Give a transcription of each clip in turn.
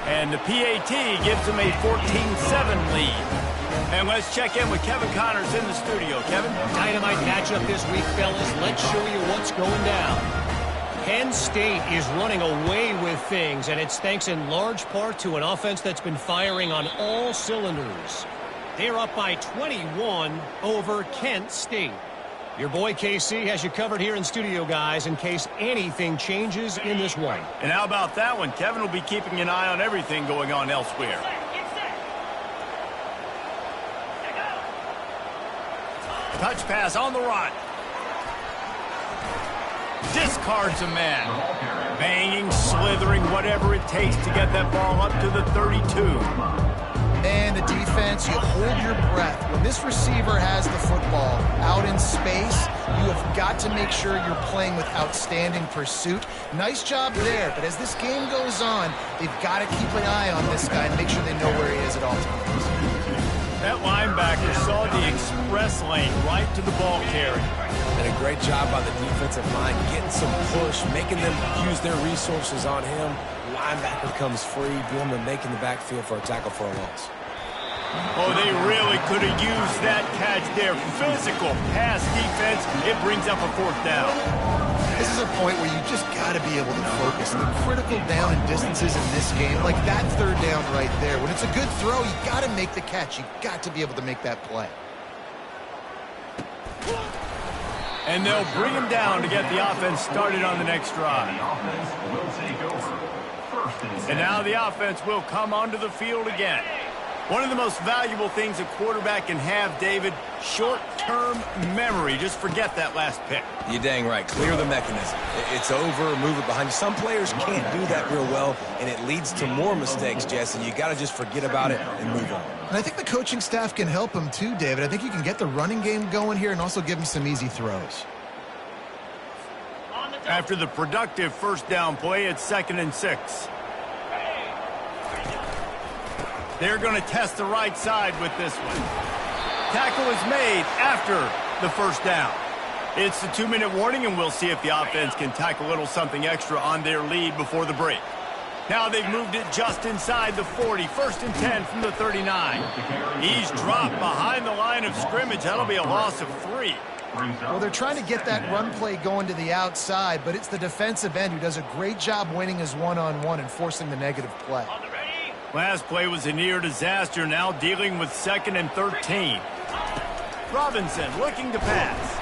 And the PAT gives them a 14-7 lead. And let's check in with Kevin Connors in the studio. Kevin? Dynamite matchup this week, fellas. Let's show you what's going down. Penn State is running away with things, and it's thanks in large part to an offense that's been firing on all cylinders. They're up by 21 over Kent State. Your boy KC has you covered here in studio, guys, in case anything changes in this one. And how about that one? Kevin will be keeping an eye on everything going on elsewhere. Touch pass on the run. Discards a man. Banging, slithering, whatever it takes to get that ball up to the 32. And the defense, you hold your breath. When this receiver has the football out in space, you have got to make sure you're playing with outstanding pursuit. Nice job there, but as this game goes on, they've got to keep an eye on this guy and make sure they know where he is at all times. That linebacker saw the express lane right to the ball carrier. And a great job by the defensive line, getting some push, making them use their resources on him. Linebacker comes free, boom, and making the backfield for a tackle for a loss. Oh, they really could have used that catch there. Physical pass defense. It brings up a fourth down. This is a point where you just got to be able to focus. The critical down and distances in this game, like that third down right there. When it's a good throw, you got to make the catch. You got to be able to make that play. And they'll bring him down to get the offense started on the next drive. And now the offense will come onto the field again. One of the most valuable things a quarterback can have, David, short-term memory. Just forget that last pick. You're dang right. Clear the mechanism. It's over, move it behind you. Some players can't do that real well, and it leads to more mistakes, Jesse. You got to just forget about it and move on. And I think the coaching staff can help him too, David. I think you can get the running game going here and also give him some easy throws. After the productive first down play, it's 2nd and 6. They're going to test the right side with this one. Tackle is made after the first down. It's the 2-minute warning, and we'll see if the offense can tack a little something extra on their lead before the break. Now they've moved it just inside the 40. 1st and 10 from the 39. He's dropped behind the line of scrimmage. That'll be a loss of 3. Well, they're trying to get that run play going to the outside, but it's the defensive end who does a great job winning his one-on-one and forcing the negative play. Last play was a near disaster, now dealing with 2nd and 13. Robinson looking to pass.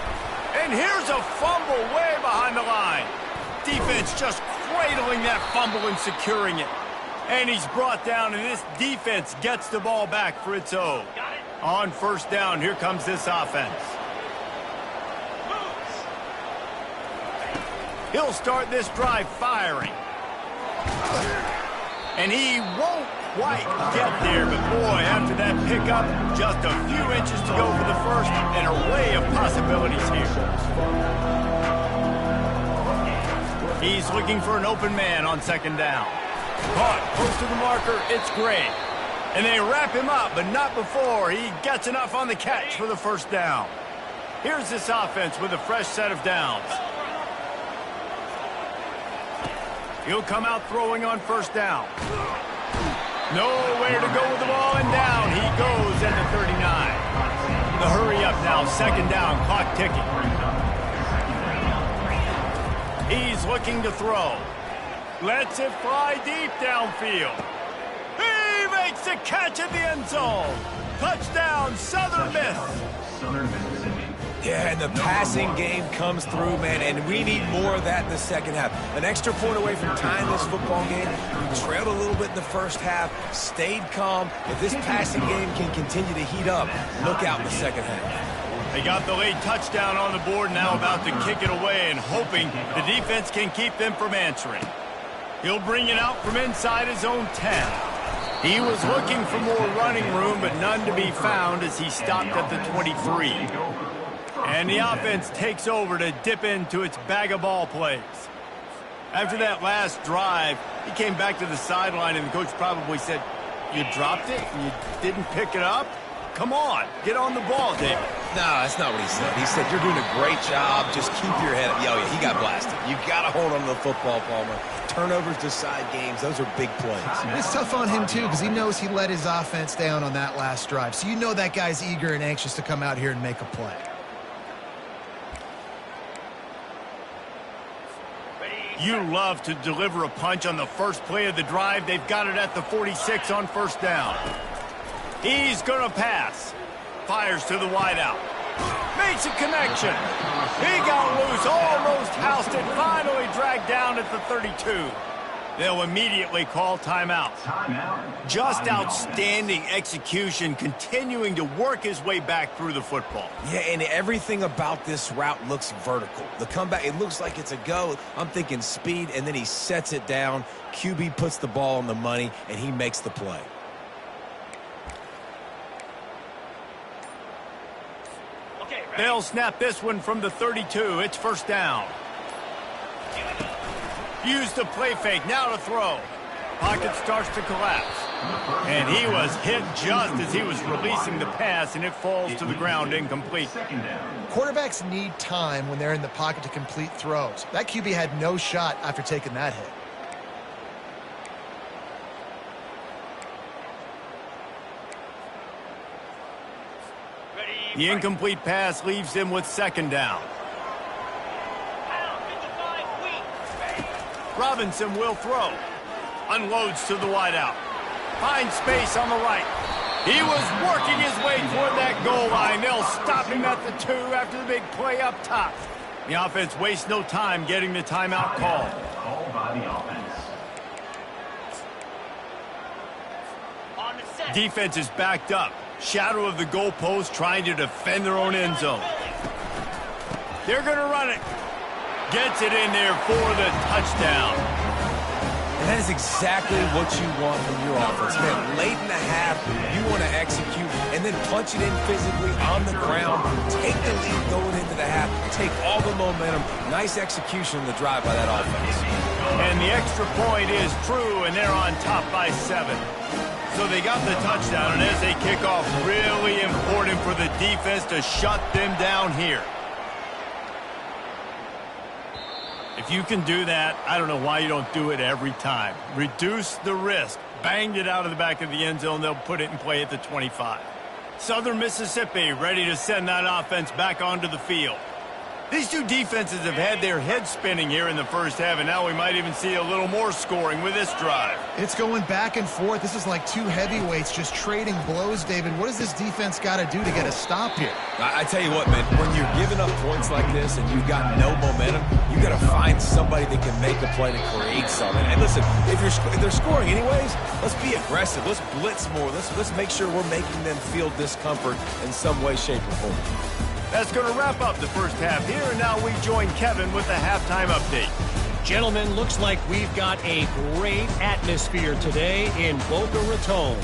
And here's a fumble way behind the line. Defense just cradling that fumble and securing it. And he's brought down, and this defense gets the ball back for its own. On first down, here comes this offense. He'll start this drive firing. And he won't quite get there, but boy, after that pickup, just a few inches to go for the first, and an array of possibilities here. He's looking for an open man on 2nd down. Caught close to the marker, it's Gray. And they wrap him up, but not before he gets enough on the catch for the first down. Here's this offense with a fresh set of downs. He'll come out throwing on first down. Nowhere to go with the ball, and down he goes at the 39. The hurry up now, 2nd down, clock ticking. He's looking to throw. Lets it fly deep downfield. He makes the catch at the end zone. Touchdown, Southern Miss. Yeah, and the passing game comes through, man, and we need more of that in the second half. An extra point away from tying this football game. We trailed a little bit in the first half, stayed calm. If this passing game can continue to heat up, look out in the second half. They got the late touchdown on the board, now about to kick it away and hoping the defense can keep them from answering. He'll bring it out from inside his own 10. He was looking for more running room, but none to be found as he stopped at the 23. And the offense takes over to dip into its bag of ball plays. After that last drive, he came back to the sideline, and the coach probably said, "You dropped it? You didn't pick it up? Come on, get on the ball, David." No, that's not what he said. He said, "You're doing a great job. Just keep your head up." Yeah, he got blasted. You got to hold on to the football, Palmer. turnovers decide games. Those are big plays. It's tough on him, too, because he knows he let his offense down on that last drive. So you know that guy's eager and anxious to come out here and make a play. You love to deliver a punch on the first play of the drive. They've got it at the 46 on first down. He's going to pass. Fires to the wideout. Makes a connection. He got loose, almost housed it, finally dragged down at the 32. They'll immediately call timeout. Just outstanding execution, continuing to work his way back through the football. Yeah, and everything about this route looks vertical. The comeback, it looks like it's a go. I'm thinking speed, and then he sets it down. QB puts the ball on the money, and he makes the play. They'll snap this one from the 32. It's first down. Use the play fake, now to throw. Pocket starts to collapse. And he was hit just as he was releasing the pass, and it falls to the ground incomplete. Quarterbacks need time when they're in the pocket to complete throws. That QB had no shot after taking that hit. The incomplete pass leaves him with second down. Robinson will throw. Unloads to the wideout. Finds space on the right. He was working his way toward that goal line. They'll stop him at the 2 after the big play up top. The offense wastes no time getting the timeout call. Defense is backed up. Shadow of the goalpost trying to defend their own end zone. They're going to run it. Gets it in there for the touchdown. And that is exactly what you want from your offense. Man, late in the half, you want to execute and then punch it in physically on the ground. Take the lead going into the half. Take all the momentum. Nice execution in the drive by that offense. And the extra point is true, and they're on top by 7. So they got the touchdown, and as they kick off, really important for the defense to shut them down here. If you can do that, I don't know why you don't do it every time. Reduce the risk. Banged it out of the back of the end zone. They'll put it in play at the 25. Southern Mississippi ready to send that offense back onto the field. These two defenses have had their heads spinning here in the first half, and now we might even see a little more scoring with this drive. It's going back and forth. This is like two heavyweights just trading blows, David. What does this defense got to do to get a stop here? I tell you what, man, when you're giving up points like this and you've got no momentum, you got to find somebody that can make a play to create something. And listen, if they're scoring anyways, let's be aggressive. Let's blitz more. Let's make sure we're making them feel discomfort in some way, shape, or form. That's going to wrap up the first half here, and now we join Kevin with the halftime update. Gentlemen, looks like we've got a great atmosphere today in Boca Raton.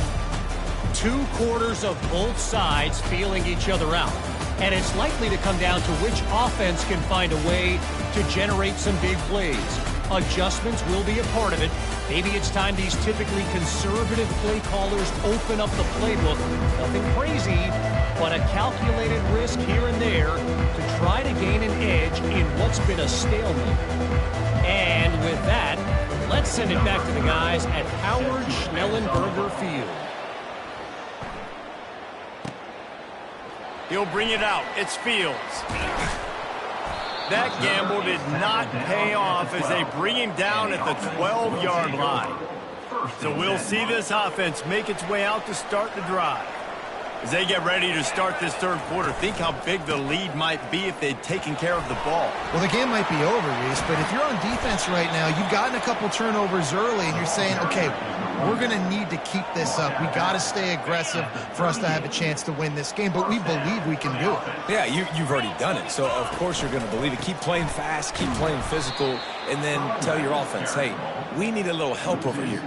2 quarters of both sides feeling each other out. And it's likely to come down to which offense can find a way to generate some big plays. Adjustments will be a part of it. Maybe it's time these typically conservative play callers open up the playbook. Nothing crazy, but a calculated risk here and there to try to gain an edge in what's been a stalemate. And with that, let's send it back to the guys at Howard Schnellenberger Field. He'll bring it out. It's Fields. That gamble did not pay off as they bring him down at the 12-yard line. So we'll see this offense make its way out to start the drive. As they get ready to start this third quarter, think how big the lead might be if they'd taken care of the ball. Well, the game might be over, Reese, but if you're on defense right now, you've gotten a couple turnovers early, and you're saying, okay, we're going to need to keep this up. We got to stay aggressive for us to have a chance to win this game, but we believe we can do it. Yeah, you've already done it, so of course you're going to believe it. Keep playing fast, keep playing physical, and then tell your offense, hey, we need a little help over here.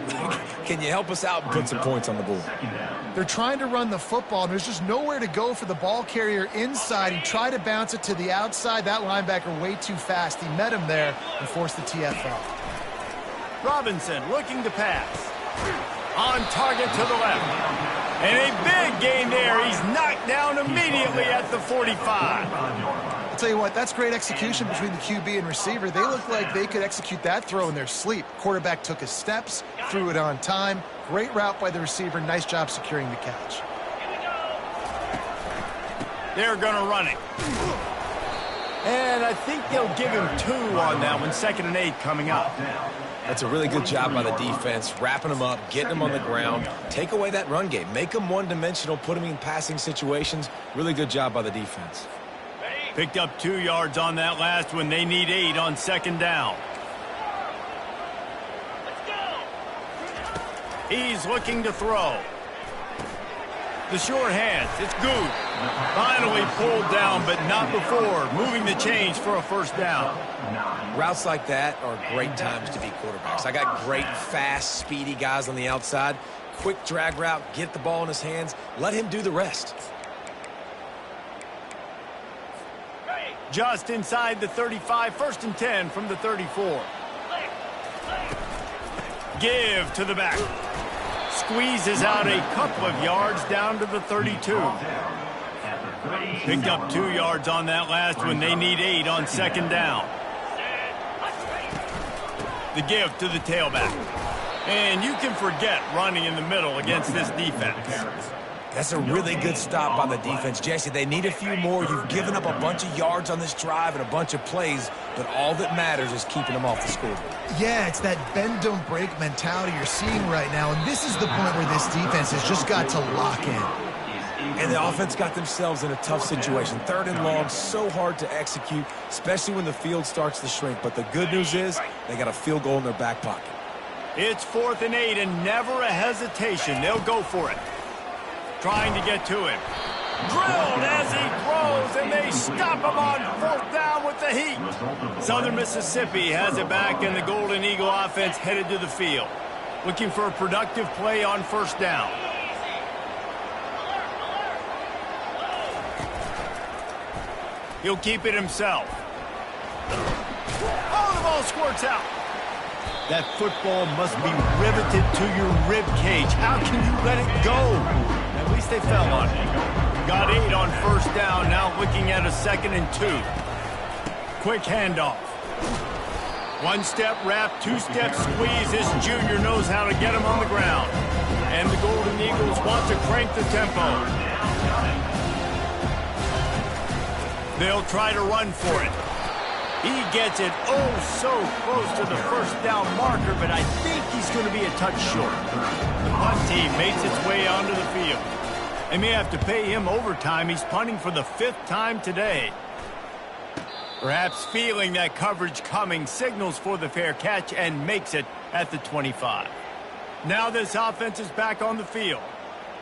Can you help us out and put some points on the board? They're trying to run the football, and there's just nowhere to go for the ball carrier inside. He tried to bounce it to the outside. That linebacker way too fast. He met him there and forced the TFL. Robinson looking to pass. On target to the left. And a big gain there. He's knocked down immediately at the 45. I'll tell you what, that's great execution between the QB and receiver. They look like they could execute that throw in their sleep. Quarterback took his steps, threw it on time. Great route by the receiver. Nice job securing the catch. They're going to run it. And I think they'll give him 2 on that one. 2nd and 8 coming up. That's a really good job by the defense, wrapping them up, getting them on the ground. Take away that run game. Make them one-dimensional, put them in passing situations. Really good job by the defense. Picked up 2 yards on that last one. They need 8 on 2nd down. He's looking to throw. The short hands. It's good. Finally pulled down, but not before. Moving the chains for a 1st down. Routes like that are great times to be quarterbacks. I got great, fast, speedy guys on the outside. Quick drag route, get the ball in his hands. Let him do the rest. Just inside the 35, 1st and 10 from the 34. Give to the back. Squeezes out a couple of yards down to the 32. Picked up 2 yards on that last one. They need 8 on 2nd down. The give to the tailback. And you can forget running in the middle against this defense. That's a really good stop by the defense. Jesse, they need a few more. You've given up a bunch of yards on this drive and a bunch of plays, but all that matters is keeping them off the scoreboard. Yeah, it's that bend, don't break mentality you're seeing right now, and this is the point where this defense has just got to lock in. And the offense got themselves in a tough situation. 3rd and long, so hard to execute, especially when the field starts to shrink. But the good news is they got a field goal in their back pocket. It's 4th and 8 and never a hesitation. They'll go for it. Trying to get to him. Drilled as he throws, and they stop him on 4th down with the heat. Southern Mississippi has it back, and the Golden Eagle offense headed to the field. Looking for a productive play on 1st down. He'll keep it himself. Oh, the ball squirts out. That football must be riveted to your rib cage. How can you let it go? At least they fell on it. Got 8 on 1st down. Now looking at a 2nd and 2. Quick handoff. 1-step wrap, 2-step squeeze. This junior knows how to get him on the ground. And the Golden Eagles want to crank the tempo. They'll try to run for it. He gets it so close to the 1st down marker, but I think he's going to be a touch short. The punt team makes its way onto the field. They may have to pay him overtime. He's punting for the 5th time today. Perhaps feeling that coverage coming, signals for the fair catch and makes it at the 25. Now this offense is back on the field.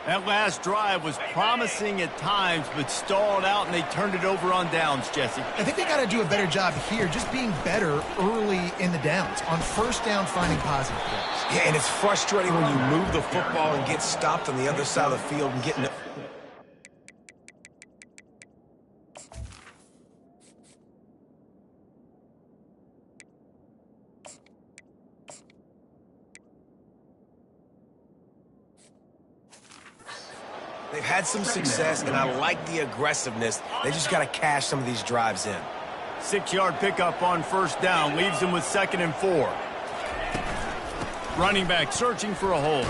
That last drive was promising at times, but stalled out, and they turned it over on downs, Jesse. I think they got to do a better job here, just being better early in the downs. On 1st down, finding positive plays. Yeah, and it's frustrating when you move the football and get stopped on the other side of the field and getting... They've had some success, and I like the aggressiveness. They just got to cash some of these drives in. 6-yard pickup on 1st down. Leaves them with 2nd and 4. Running back searching for a hole.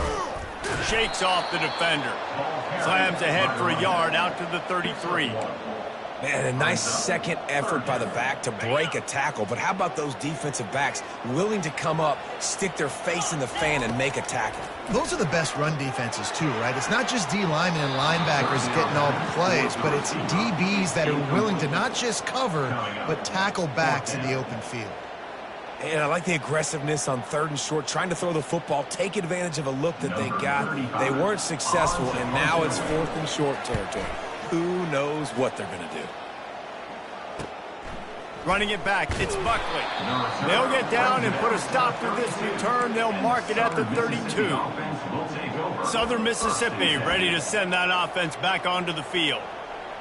Shakes off the defender. Slams ahead for a yard out to the 33. Man, a nice second effort by the back to break a tackle. But how about those defensive backs willing to come up, stick their face in the fan, and make a tackle? Those are the best run defenses, too, right? It's not just D linemen and linebackers getting all the plays, but it's DBs that are willing to not just cover, but tackle backs in the open field. And I like the aggressiveness on 3rd and short, trying to throw the football, take advantage of a look that they got. They weren't successful, and now it's 4th and short territory. Who knows what they're going to do? Running it back, it's Buckley. They'll get down and put a stop to this return. They'll mark it at the 32. Southern Mississippi ready to send that offense back onto the field.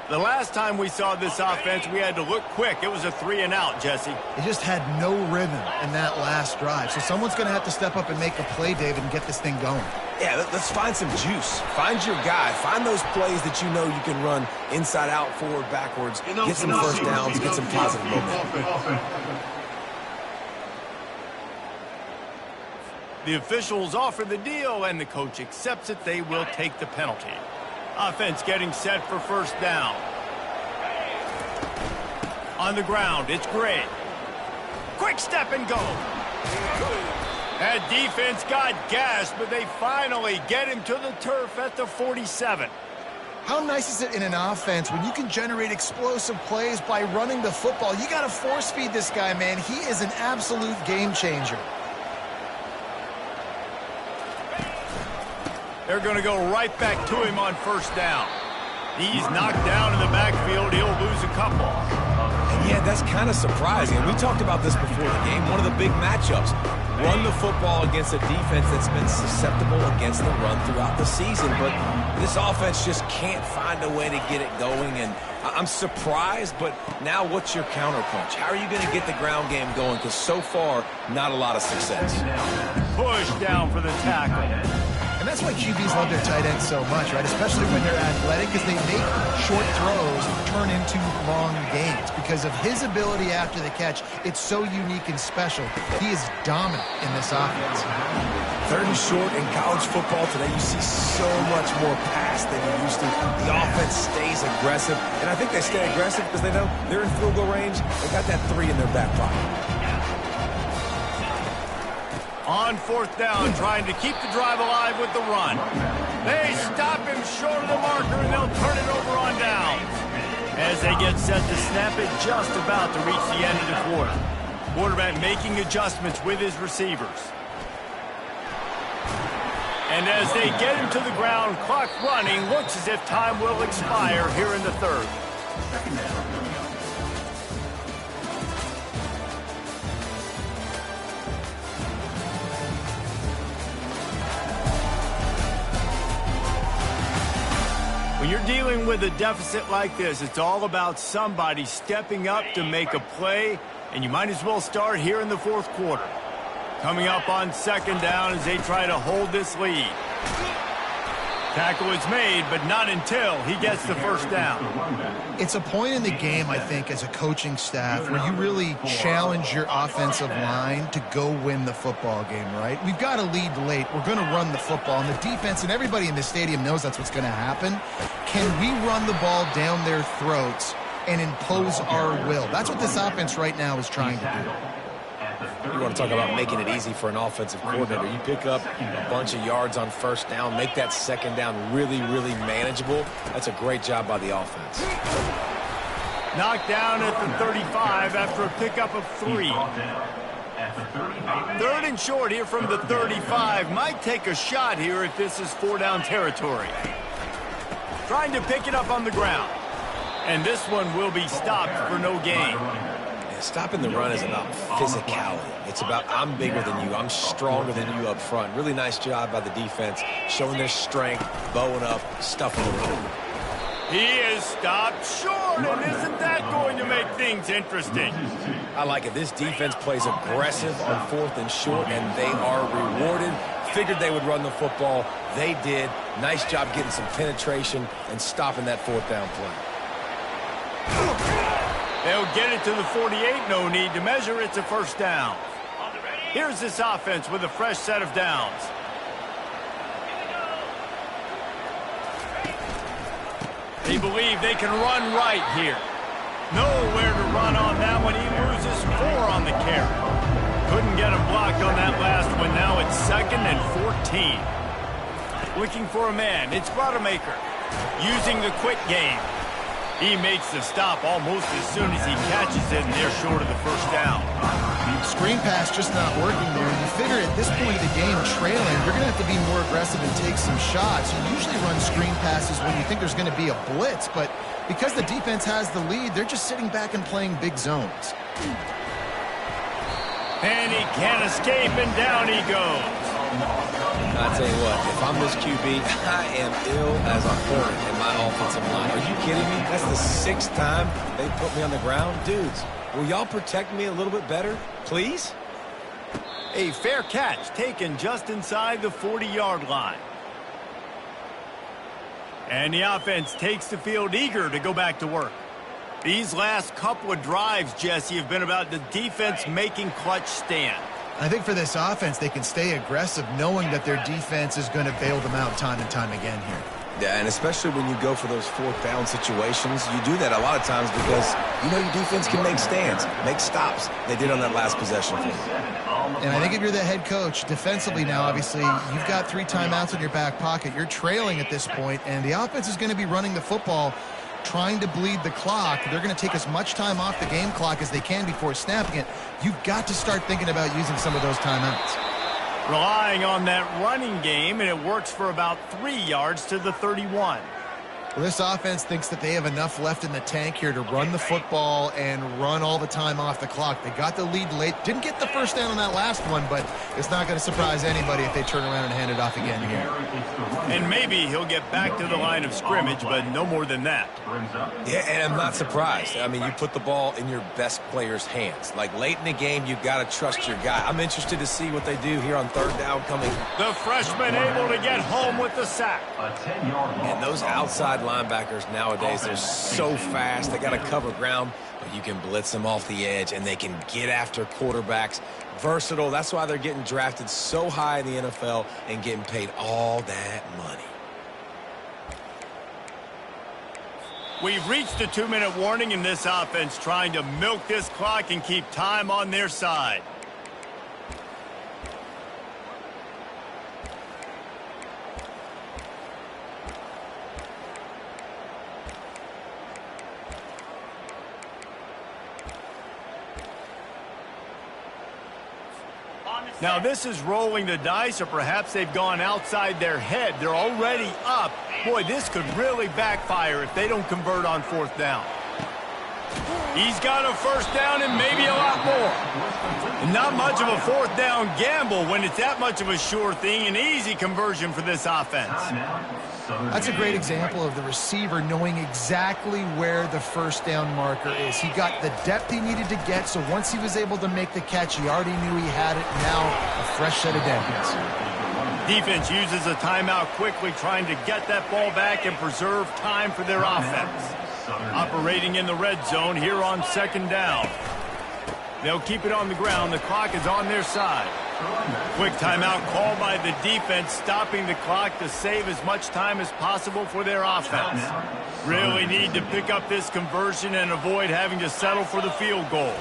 The last time we saw this offense, we had to look quick. It was a 3-and-out, Jesse. They just had no rhythm in that last drive. So someone's going to have to step up and make a play, David, and get this thing going. Yeah, let's find some juice. Find your guy. Find those plays that you know you can run inside out, forward, backwards. Get some first downs, get some positive momentum. The officials offer the deal, and the coach accepts it. They will take the penalty. Offense getting set for first down. On the ground, it's Gray. Quick step and go. That defense got gassed, but they finally get him to the turf at the 47. How nice is it in an offense when you can generate explosive plays by running the football? You got to force feed this guy, man. He is an absolute game changer. They're going to go right back to him on first down. He's knocked down in the backfield. He'll lose a couple. And yeah, that's kind of surprising. We talked about this before the game. One of the big matchups. Run the football against a defense that's been susceptible against the run throughout the season. But this offense just can't find a way to get it going. And I'm surprised, but now what's your counterpunch? How are you going to get the ground game going? Because so far, not a lot of success. Push down for the tackle. And that's why QBs love their tight ends so much, right? Especially when they're athletic, because they make short throws turn into long gains. Because of his ability after the catch, it's so unique and special. He is dominant in this offense. Third and short in college football today, you see so much more pass than you used to. The offense stays aggressive, and I think they stay aggressive because they know they're in field goal range. They got that 3 in their back pocket. On fourth down, trying to keep the drive alive with the run. They stop him short of the marker, and they'll turn it over on downs. As they get set to snap it, just about to reach the end of the quarter. Quarterback making adjustments with his receivers. And as they get him to the ground, clock running, looks as if time will expire here in the third. When you're dealing with a deficit like this, it's all about somebody stepping up to make a play, and you might as well start here in the fourth quarter. Coming up on second down as they try to hold this lead. Tackle is made, but not until he gets the first down. It's a point in the game, I think, as a coaching staff where you really challenge your offensive line to go win the football game, right? We've got to lead late. We're going to run the football, and the defense and everybody in the stadium knows that's what's going to happen. Can we run the ball down their throats and impose our will? That's what this offense right now is trying to do. You want to talk about making it easy for an offensive coordinator. You pick up a bunch of yards on first down, make that second down really, really manageable. That's a great job by the offense. Knocked down at the 35 after a pickup of 3. Third and short here from the 35. Might take a shot here if this is 4-down territory. Trying to pick it up on the ground. And this one will be stopped for no gain. Stopping the run is about physicality. It's about I'm bigger than you. I'm stronger than you up front. Really nice job by the defense, showing their strength, bowing up, stuffing the run. He is stopped short, and isn't that going to make things interesting? I like it. This defense plays aggressive on fourth and short, and they are rewarded. Figured they would run the football. They did. Nice job getting some penetration and stopping that fourth down play. They'll get it to the 48. No need to measure. It's a first down. Here's this offense with a fresh set of downs. They believe they can run right here. Nowhere to run on that one. He loses 4 on the carry. Couldn't get him blocked on that last one. Now it's 2nd and 14. Looking for a man. It's Rodemaker using the quick game. He makes the stop almost as soon as he catches it, and they're short of the first down. Screen pass just not working there. You figure at this point of the game, trailing, you're going to have to be more aggressive and take some shots. You usually run screen passes when you think there's going to be a blitz, but because the defense has the lead, they're just sitting back and playing big zones. And he can't escape, and down he goes. I tell you what, if I'm this QB, I am ill as a hornet in my offensive line. Are you kidding me? That's the 6th time they put me on the ground. Dudes, will y'all protect me a little bit better, please? A fair catch taken just inside the 40-yard line. And the offense takes the field eager to go back to work. These last couple of drives, Jesse, have been about the defense making clutch stand. I think for this offense, they can stay aggressive knowing that their defense is going to bail them out time and time again here. Yeah, and especially when you go for those 4th down situations, you do that a lot of times because you know your defense can make stands, make stops. They did on that last possession. And I think if you're the head coach, defensively now, obviously, you've got 3 timeouts in your back pocket. You're trailing at this point, and the offense is going to be running the football, trying to bleed the clock. They're going to take as much time off the game clock as they can before snapping it. You've got to start thinking about using some of those timeouts. Relying on that running game, and it works for about 3 yards to the 31. Well, this offense thinks that they have enough left in the tank here to run the football and run all the time off the clock. They got the lead late. Didn't get the first down on that last one, but it's not going to surprise anybody if they turn around and hand it off again here. And maybe he'll get back to the line of scrimmage, but no more than that. Yeah, and I'm not surprised. I mean, you put the ball in your best player's hands. Like, late in the game, you've got to trust your guy. I'm interested to see what they do here on 3rd down coming. The freshman able to get home with the sack. And those outside linebackers nowadays, they're so fast. They got to cover ground, but you can blitz them off the edge, and they can get after quarterbacks. Versatile. That's why they're getting drafted so high in the NFL and getting paid all that money. We've reached the 2-minute warning in this offense, trying to milk this clock and keep time on their side. Now this is rolling the dice, or perhaps they've gone outside their head. They're already up. Boy, this could really backfire if they don't convert on 4th down. He's got a 1st down and maybe a lot more. Not much of a 4th down gamble when it's that much of a sure thing, an easy conversion for this offense. That's a great example of the receiver knowing exactly where the 1st down marker is. He got the depth he needed to get, so once he was able to make the catch, he already knew he had it. Now a fresh set of downs. Defense uses a timeout quickly, trying to get that ball back and preserve time for their offense. Operating in the red zone here on 2nd down. They'll keep it on the ground. The clock is on their side. Quick timeout called by the defense, stopping the clock to save as much time as possible for their offense. Really need to pick up this conversion and avoid having to settle for the field goal.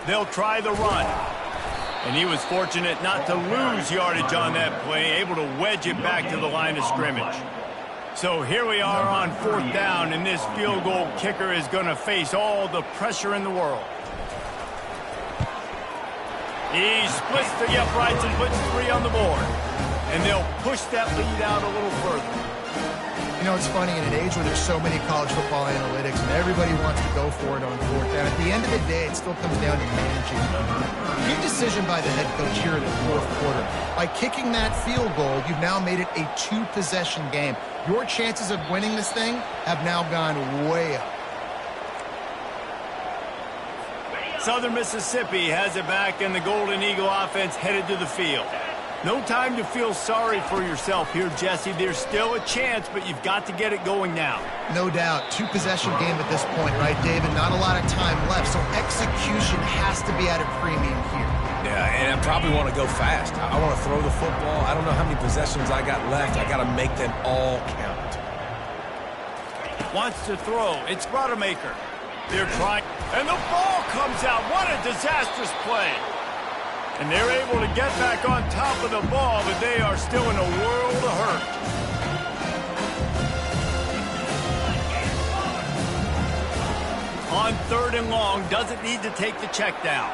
They'll try the run. And he was fortunate not to lose yardage on that play, able to wedge it back to the line of scrimmage. So here we are on 4th down, and this field goal kicker is going to face all the pressure in the world. He splits the uprights and puts 3 on the board. And they'll push that lead out a little further. You know, it's funny, in an age where there's so many college football analytics and everybody wants to go for it on 4th down, at the end of the day, it still comes down to managing. Key decision by the head coach here in the 4th quarter. By kicking that field goal, you've now made it a 2-possession game. Your chances of winning this thing have now gone way up. Southern Mississippi has it back, and the Golden Eagle offense headed to the field. No time to feel sorry for yourself here, Jesse. There's still a chance, but you've got to get it going now. No doubt. 2-possession game at this point, right, David? Not a lot of time left, so execution has to be at a premium here. Yeah, and I probably want to go fast. I want to throw the football. I don't know how many possessions I got left. I got to make them all count. Wants to throw. It's Rodemaker. They're trying, and the ball comes out. What a disastrous play. And they're able to get back on top of the ball, but they are still in a world of hurt. On 3rd and long, doesn't need to take the check down.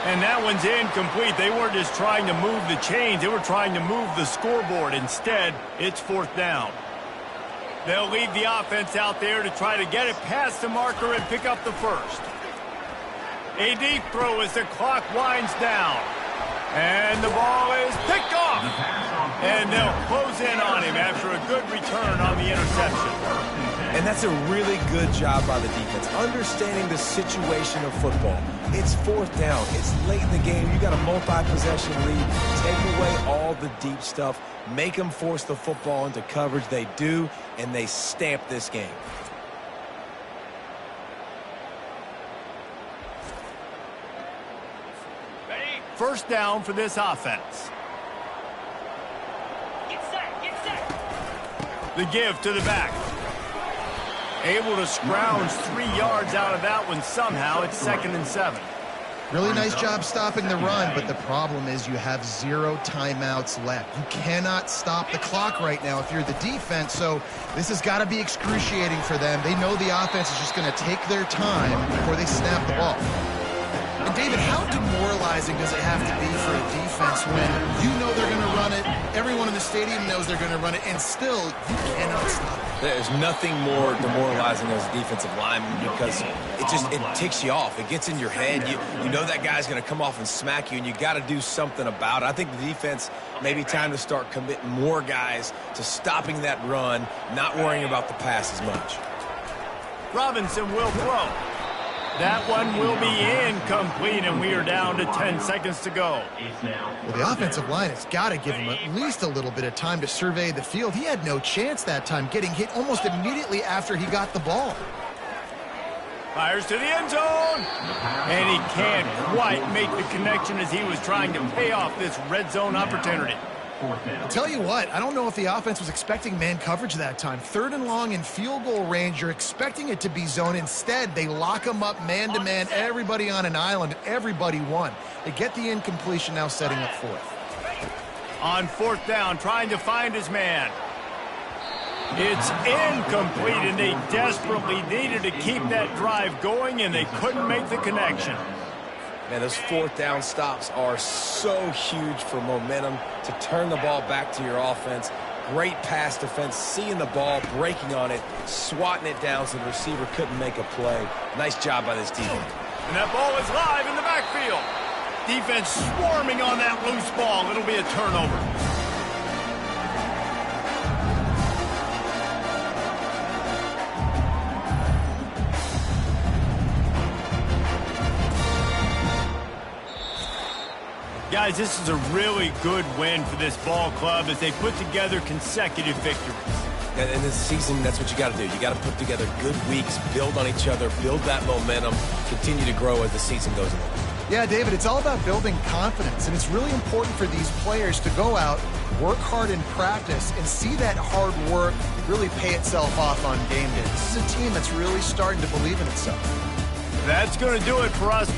And that one's incomplete. They weren't just trying to move the chains. They were trying to move the scoreboard. Instead, it's 4th down. They'll leave the offense out there to try to get it past the marker and pick up the 1st. A deep throw as the clock winds down. And the ball is picked off. And they'll close in on him after a good return on the interception. And that's a really good job by the defense, understanding the situation of football. It's fourth down. It's late in the game. You got a multi-possession lead. Take away all the deep stuff. Make them force the football into coverage. They do, and they stamp this game. First down for this offense. Get set. The give to the back. Able to scrounge 3 yards out of that one somehow. It's 2nd and 7. Really nice job stopping the run, but the problem is you have 0 timeouts left. You cannot stop the clock right now if you're the defense, so this has got to be excruciating for them. They know the offense is just going to take their time before they snap the ball. And David, how demoralizing does it have to be for a defense when you know they're going to run it, everyone in the stadium knows they're going to run it, and still you cannot stop it? There's nothing more demoralizing as a defensive lineman because it ticks you off. It gets in your head. You know that guy's going to come off and smack you, and you got to do something about it. I think the defense maybe time to start committing more guys to stopping that run, not worrying about the pass as much. Robinson will throw. That one will be incomplete, and we are down to 10 seconds to go. Well, the offensive line has got to give him at least a little bit of time to survey the field. He had no chance that time, getting hit almost immediately after he got the ball. Fires to the end zone, and he can't quite make the connection as he was trying to pay off this red zone opportunity. I'll tell you what, I don't know if the offense was expecting man coverage that time. 3rd and long in field goal range, you're expecting it to be zone. Instead, they lock him up man-to-man, everybody on an island, everybody won. They get the incompletion, now setting up 4th. On 4th down, trying to find his man. It's incomplete, and they desperately needed to keep that drive going, and they couldn't make the connection. Man, those 4th down stops are so huge for momentum to turn the ball back to your offense. Great pass defense, seeing the ball, breaking on it, swatting it down so the receiver couldn't make a play. Nice job by this defense. And that ball is live in the backfield. Defense swarming on that loose ball. It'll be a turnover. Guys, this is a really good win for this ball club as they put together consecutive victories. And in this season, that's what you got to do. You got to put together good weeks, build on each other, build that momentum, continue to grow as the season goes on. Yeah, David, it's all about building confidence, and it's really important for these players to go out, work hard in practice, and see that hard work really pay itself off on game day. This is a team that's really starting to believe in itself. That's going to do it for us